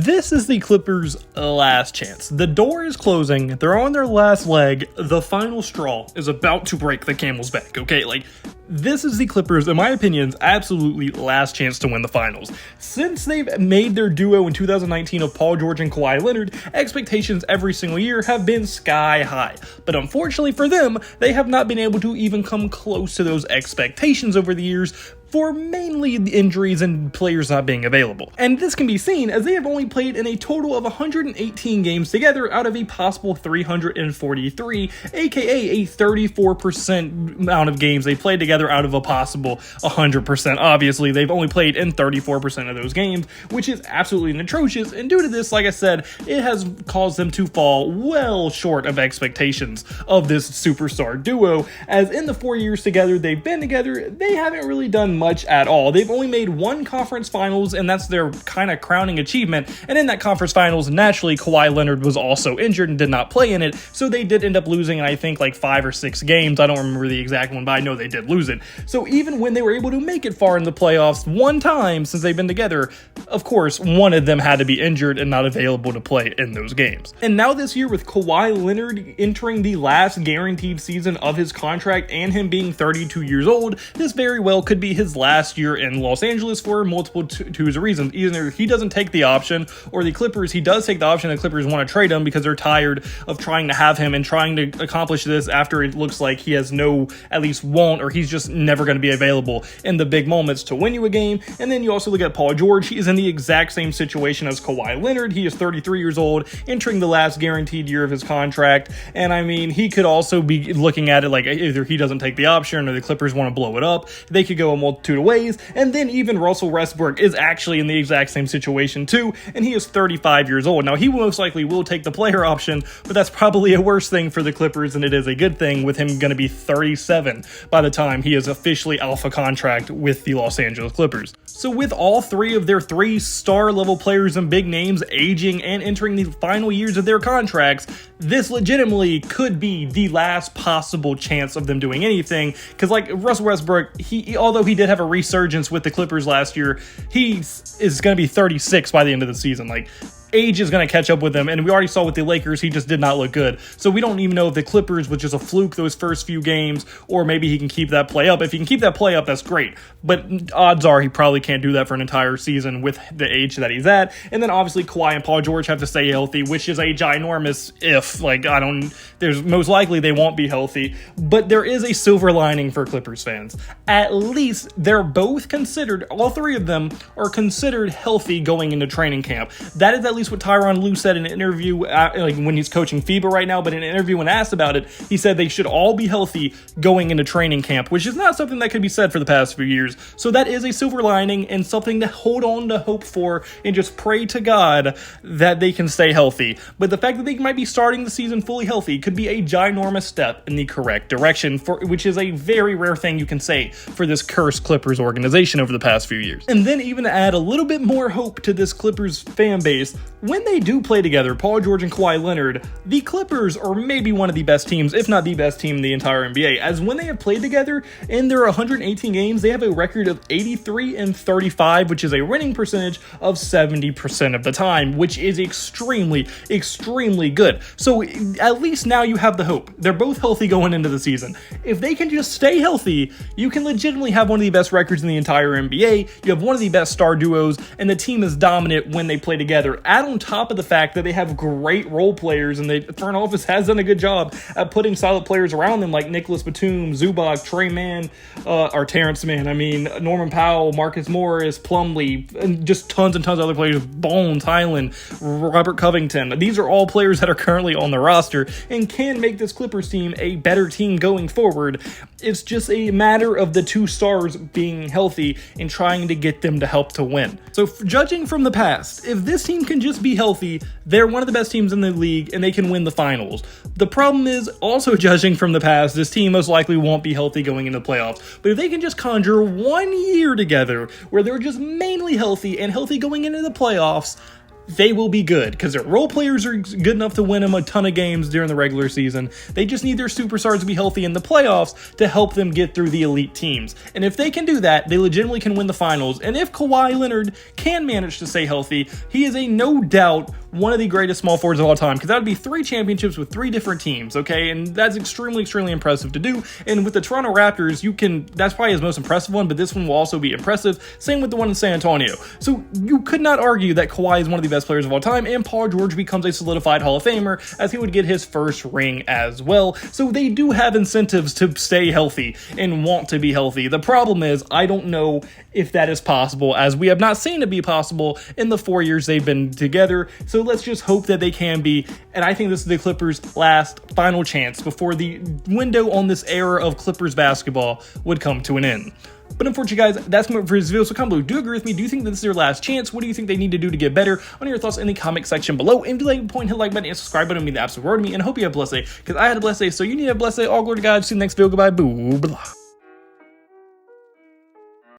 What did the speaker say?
This is the Clippers' last chance. The door is closing. They're on their last leg. The final straw is about to break the camel's back, okay? This is the Clippers', in my opinion, absolutely last chance to win the finals. Since they've made their duo in 2019 of Paul George and Kawhi Leonard, expectations every single year have been sky high. But unfortunately for them, they have not been able to even come close to those expectations over the years, for mainly injuries and players not being available. And this can be seen as they have only played in a total of 118 games together out of a possible 343, aka a 34% amount of games they played together out of a possible 100%. Obviously, they've only played in 34% of those games, which is absolutely atrocious, and due to this, like I said, it has caused them to fall well short of expectations of this superstar duo, as in the 4 years together they've been together, they haven't really done much at all. They've only made one conference finals, and that's their kind of crowning achievement. And in that conference finals, naturally, Kawhi Leonard was also injured and did not play in it, so they did end up losing, I think, 5 or 6 games. I don't remember the exact one, but I know they did lose it. So even when they were able to make it far in the playoffs one time since they've been together, of course, one of them had to be injured and not available to play in those games. And now this year, with Kawhi Leonard entering the last guaranteed season of his contract and him being 32 years old, this very well could be his last year in Los Angeles for multiple reasons. Either he doesn't take the option, or the Clippers, he does take the option, the Clippers want to trade him because they're tired of trying to have him and trying to accomplish this after it looks like he has no, at least won't, or he's just never going to be available in the big moments to win you a game. And then you also look at Paul George. He is in the exact same situation as Kawhi Leonard. He is 33 years old, entering the last guaranteed year of his contract. And I mean, he could also be looking at it like either he doesn't take the option or the Clippers want to blow it up. They could go a multitude of ways. And then even Russell Westbrook is actually in the exact same situation too, and he is 35 years old. Now, he most likely will take the player option, but that's probably a worse thing for the Clippers than it is a good thing, with him going to be 37 by the time he is officially alpha contract with the Los Angeles Clippers. So with all three of their 3 star level players and big names aging and entering the final years of their contracts, this legitimately could be the last possible chance of them doing anything. Because Russell Westbrook, he although he did have a resurgence with the Clippers last year, he is going to be 36 by the end of the season. Age is going to catch up with him, and we already saw with the Lakers, he just did not look good. So we don't even know if the Clippers was just a fluke those first few games, or maybe he can keep that play up. If he can keep that play up, that's great. But odds are he probably can't do that for an entire season with the age that he's at. And then obviously Kawhi and Paul George have to stay healthy, which is a ginormous if. There's most likely they won't be healthy, but there is a silver lining for Clippers fans. At least they're both considered, all 3 of them are considered healthy going into training camp. That is at least what Tyronn Lue said in an interview when he's coaching FIBA right now, but in an interview when asked about it, he said they should all be healthy going into training camp, which is not something that could be said for the past few years. So that is a silver lining and something to hold on to hope for and just pray to God that they can stay healthy. But the fact that they might be starting the season fully healthy could be a ginormous step in the correct direction, which is a very rare thing you can say for this cursed Clippers organization over the past few years. And then even to add a little bit more hope to this Clippers fan base, when they do play together, Paul George and Kawhi Leonard, the Clippers are maybe one of the best teams, if not the best team in the entire NBA, as when they have played together in their 118 games, they have a record of 83-35, which is a winning percentage of 70% of the time, which is extremely, extremely good. So at least now you have the hope. They're both healthy going into the season. If they can just stay healthy, you can legitimately have one of the best records in the entire NBA. You have one of the best star duos, and the team is dominant when they play together. Add on top of the fact that they have great role players, and the front office has done a good job at putting solid players around them like Nicholas Batum, Zubac, Trey Mann, Terrence Mann, Norman Powell, Marcus Morris, Plumlee, and just tons and tons of other players, Bones, Highland, Robert Covington. These are all players that are currently on the roster and can make this Clippers team a better team going forward. It's just a matter of the 2 stars being healthy and trying to get them to help to win. So judging from the past, if this team can just be healthy, they're one of the best teams in the league and they can win the finals. The problem is, also judging from the past, this team most likely won't be healthy going into the playoffs. But if they can just conjure 1 year together where they're just mainly healthy and healthy going into the playoffs, they will be good because their role players are good enough to win them a ton of games during the regular season. They just need their superstars to be healthy in the playoffs to help them get through the elite teams. And if they can do that, they legitimately can win the finals. And if Kawhi Leonard can manage to stay healthy, he is a no doubt one of the greatest small forwards of all time, because that would be 3 championships with 3 different teams, okay? And that's extremely, extremely impressive to do. And with the Toronto Raptors, that's probably his most impressive one, but this one will also be impressive. Same with the one in San Antonio. So you could not argue that Kawhi is one of the best players of all time, and Paul George becomes a solidified Hall of Famer, as he would get his first ring as well. So they do have incentives to stay healthy and want to be healthy. The problem is, I don't know if that is possible, as we have not seen it be possible in the 4 years they've been together. So let's just hope that they can be, and I think this is the Clippers' last final chance before the window on this era of Clippers basketball would come to an end. But unfortunately, guys, that's my for this video. So comment below. Do you agree with me? Do you think that this is their last chance? What do you think they need to do to get better? I want your thoughts in the comment section below. And if you like the point, hit the like button and subscribe button. It would mean the absolute world to me. And I hope you have a blessed day, because I had a blessed day. So you need a blessed day. All glory to God. See you in the next video. Goodbye. Boo. Blah.